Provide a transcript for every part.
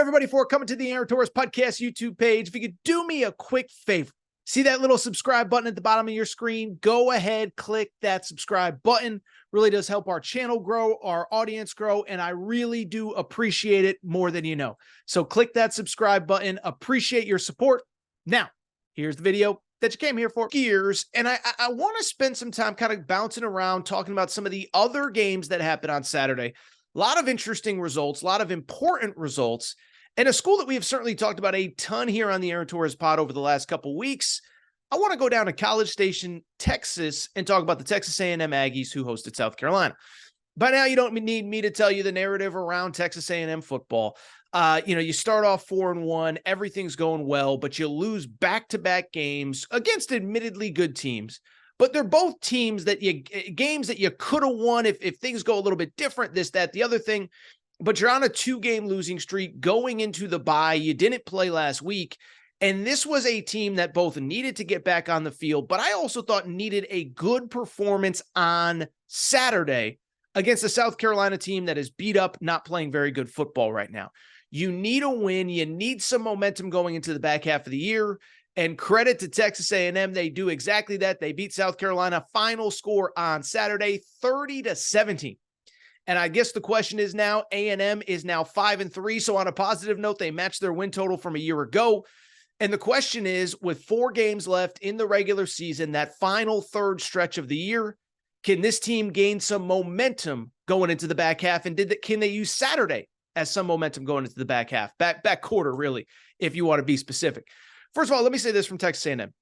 everybody, for coming to the Aaron Torres Podcast YouTube page. If you could do me a quick favor, see that little subscribe button at the bottom of your screen? Go ahead, click that subscribe button. Really does help our channel grow, our audience grow, and I really do appreciate it more than you know. So click that subscribe button. Appreciate your support. Now, here's the video that you came here for. Gears, and I want to spend some time kind of bouncing around, talking about some of the other games that happened on Saturday. A lot of interesting results, a lot of important results, and a school that we have certainly talked about a ton here on the Aaron Torres pod over the last couple weeks. I want to go down to College Station, Texas, and talk about the Texas A&M Aggies who hosted South Carolina. By now, you don't need me to tell you the narrative around Texas A&M football. You start off 4-1, everything's going well, but you lose back-to-back games against admittedly good teams. But they're both teams that games that you could have won if things go a little bit different, this, that, the other thing. But you're on a 2-game losing streak going into the bye. You didn't play last week. And this was a team that both needed to get back on the field, but I also thought needed a good performance on Saturday against a South Carolina team that is beat up, not playing very good football right now. You need a win. You need some momentum going into the back half of the year. And credit to Texas A&M, they do exactly that. They beat South Carolina. Final score on Saturday, 30-17. And I guess the question is now, A&M is now 5-3. So on a positive note, they matched their win total from a year ago. And the question is, with 4 games left in the regular season, that final third stretch of the year, can this team gain some momentum going into the back half? And can they use Saturday as some momentum going into the back half? Back quarter, really, if you want to be specific. First of all, let me say this from Texas A&M.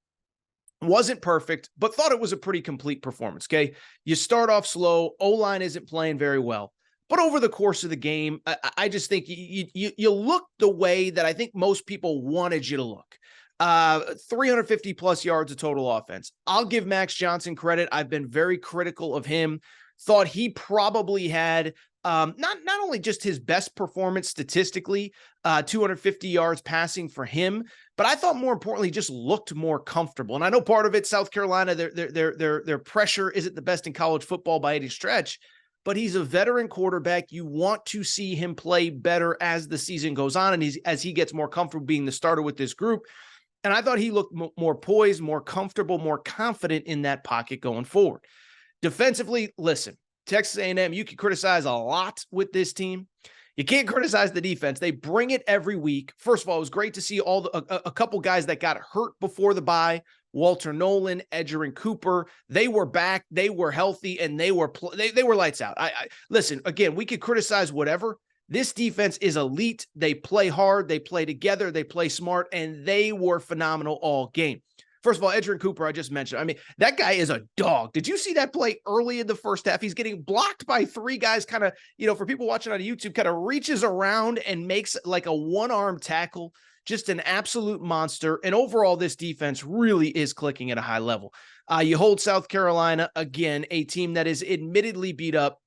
Wasn't perfect, but thought it was a pretty complete performance, okay? You start off slow. O-line isn't playing very well. But over the course of the game, I just think you look the way that I think most people wanted you to look. 350-plus yards of total offense. I'll give Max Johnson credit. I've been very critical of him. Thought he probably had not only just his best performance statistically, 250 yards passing for him, but I thought more importantly just looked more comfortable. And I know part of it, South Carolina, their pressure isn't the best in college football by any stretch, but he's a veteran quarterback. You want to see him play better as the season goes on and as he gets more comfortable being the starter with this group. And I thought he looked more poised, more comfortable, more confident in that pocket going forward. Defensively, listen, Texas A&M, you can criticize a lot with this team. You can't criticize the defense. They bring it every week. First of all, it was great to see a couple guys that got hurt before the bye. Walter Nolan, Edgerrin Cooper, they were back, they were healthy, and they were lights out. Listen, again, we could criticize whatever. This defense is elite. They play hard, they play together, they play smart, and they were phenomenal all game. First of all, Edgerrin Cooper, I just mentioned. I mean, that guy is a dog. Did you see that play early in the first half? He's getting blocked by 3 guys, kind of, for people watching on YouTube, kind of reaches around and makes like a one-arm tackle. Just an absolute monster. And overall, this defense really is clicking at a high level. You hold South Carolina, again, a team that is admittedly beat up,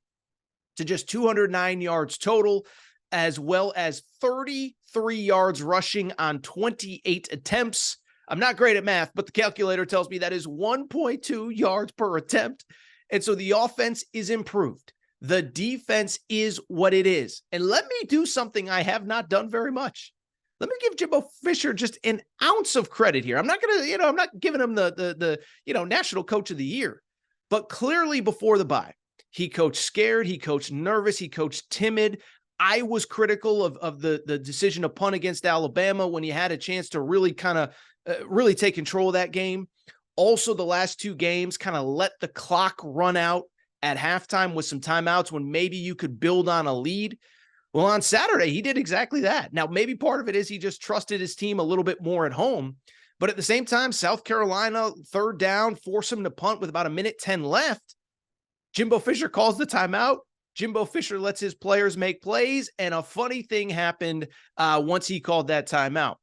to just 209 yards total, as well as 33 yards rushing on 28 attempts. I'm not great at math, but the calculator tells me that is 1.2 yards per attempt. And so the offense is improved. The defense is what it is. And let me do something I have not done very much. Let me give Jimbo Fisher just an ounce of credit here. I'm not going to, I'm not giving him the National Coach of the Year, but clearly before the bye, he coached scared, he coached nervous, he coached timid. I was critical of the decision to punt against Alabama when he had a chance to really kind of really take control of that game. Also, the last 2 games kind of let the clock run out at halftime with some timeouts when maybe you could build on a lead. Well, on Saturday, he did exactly that. Now, maybe part of it is he just trusted his team a little bit more at home. But at the same time, South Carolina, 3rd down, force him to punt with about 1:10 left. Jimbo Fisher calls the timeout. Jimbo Fisher lets his players make plays, and a funny thing happened once he called that timeout.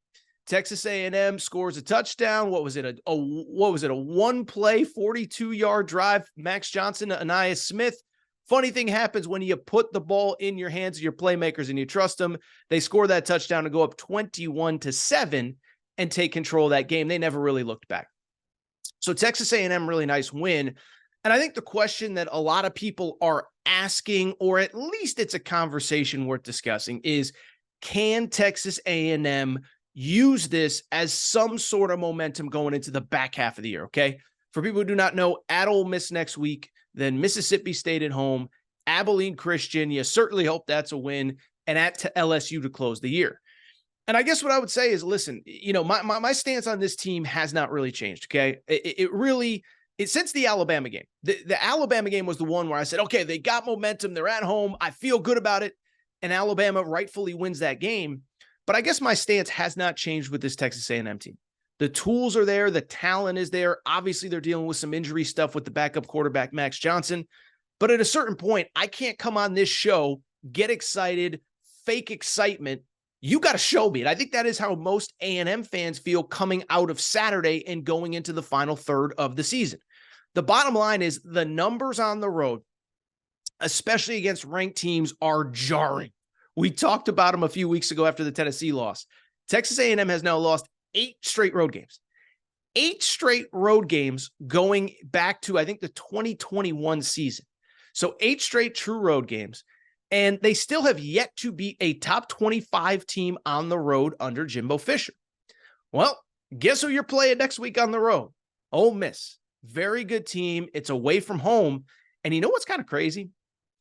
Texas A&M scores a touchdown. What was it? A one-play, 42-yard drive. Max Johnson to Anais Smith. Funny thing happens when you put the ball in your hands of your playmakers and you trust them. They score that touchdown to go up 21-7 and take control of that game. They never really looked back. So Texas A&M, really nice win. And I think the question that a lot of people are asking, or at least it's a conversation worth discussing, is Can Texas A&M use this as some sort of momentum going into the back half of the year? Okay. For people who do not know, at Ole Miss next week, then Mississippi State at home, Abilene Christian. You certainly hope that's a win, and at LSU to close the year. And I guess what I would say is, listen, my stance on this team has not really changed. Okay. It since the Alabama game, the Alabama game was the one where I said, okay, they got momentum. They're at home. I feel good about it. And Alabama rightfully wins that game. But I guess my stance has not changed with this Texas A&M team. The tools are there. The talent is there. Obviously, they're dealing with some injury stuff with the backup quarterback, Max Johnson. But at a certain point, I can't come on this show, get excited, fake excitement. You got to show me it. I think that is how most A&M fans feel coming out of Saturday and going into the final third of the season. The bottom line is the numbers on the road, especially against ranked teams, are jarring. We talked about them a few weeks ago after the Tennessee loss. Texas A&M has now lost 8 straight road games. 8 straight road games going back to, I think, the 2021 season. So 8 straight true road games. And they still have yet to beat a top 25 team on the road under Jimbo Fisher. Well, guess who you're playing next week on the road? Ole Miss. Very good team. It's away from home. And you know what's kind of crazy?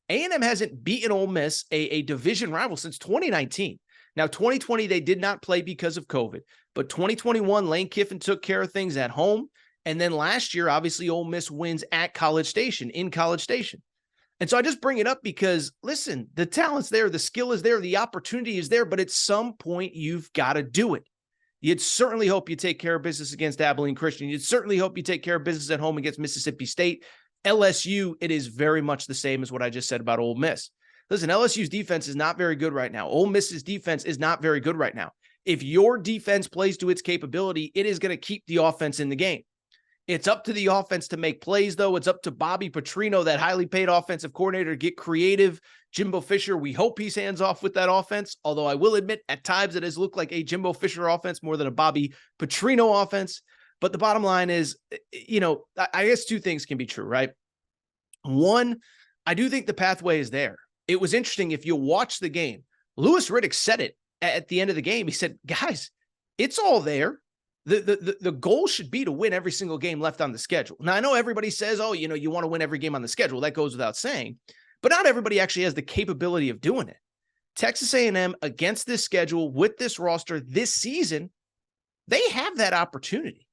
A&M hasn't beaten Ole Miss, a division rival, since 2019. Now, 2020, they did not play because of COVID. But 2021, Lane Kiffin took care of things at home. And then last year, obviously, Ole Miss wins at College Station, in College Station. And so I just bring it up because, listen, the talent's there, the skill is there, the opportunity is there, but at some point, you've got to do it. You'd certainly hope you take care of business against Abilene Christian. You'd certainly hope you take care of business at home against Mississippi State. LSU, it is very much the same as what I just said about Ole Miss. Listen, LSU's defense is not very good right now. Ole Miss's defense is not very good right now. If your defense plays to its capability, it is going to keep the offense in the game. It's up to the offense to make plays, though. It's up to Bobby Petrino, that highly paid offensive coordinator, to get creative. Jimbo Fisher, we hope he's hands off with that offense, although I will admit at times it has looked like a Jimbo Fisher offense more than a Bobby Petrino offense. But the bottom line is, I guess 2 things can be true, right? One, I do think the pathway is there. It was interesting. If you watch the game, Louis Riddick said it at the end of the game. He said, guys, it's all there. The goal should be to win every single game left on the schedule. Now, I know everybody says, oh, you want to win every game on the schedule. That goes without saying. But not everybody actually has the capability of doing it. Texas A&M, against this schedule, with this roster this season, they have that opportunity.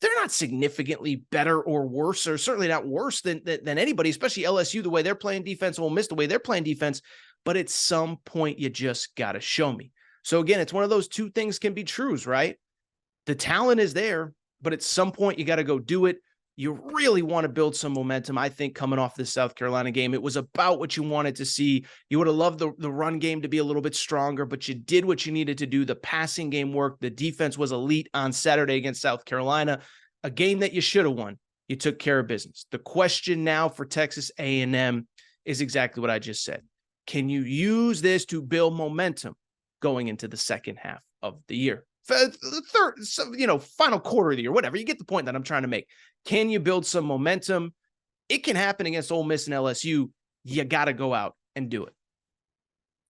They're not significantly better or worse, or certainly not worse than anybody, especially LSU, the way they're playing defense, Ole Miss, the way they're playing defense. But at some point, you just got to show me. So again, it's one of those 2 things can be truths, right? The talent is there, but at some point, you got to go do it. You really want to build some momentum, I think, coming off this South Carolina game. It was about what you wanted to see. You would have loved the run game to be a little bit stronger, but you did what you needed to do. The passing game worked. The defense was elite on Saturday against South Carolina, a game that you should have won. You took care of business. The question now for Texas A&M is exactly what I just said. Can you use this to build momentum going into the second half of the year? The third, final quarter of the year, whatever. You get the point that I'm trying to make. Can you build some momentum? It can happen against Ole Miss and LSU. You got to go out and do it.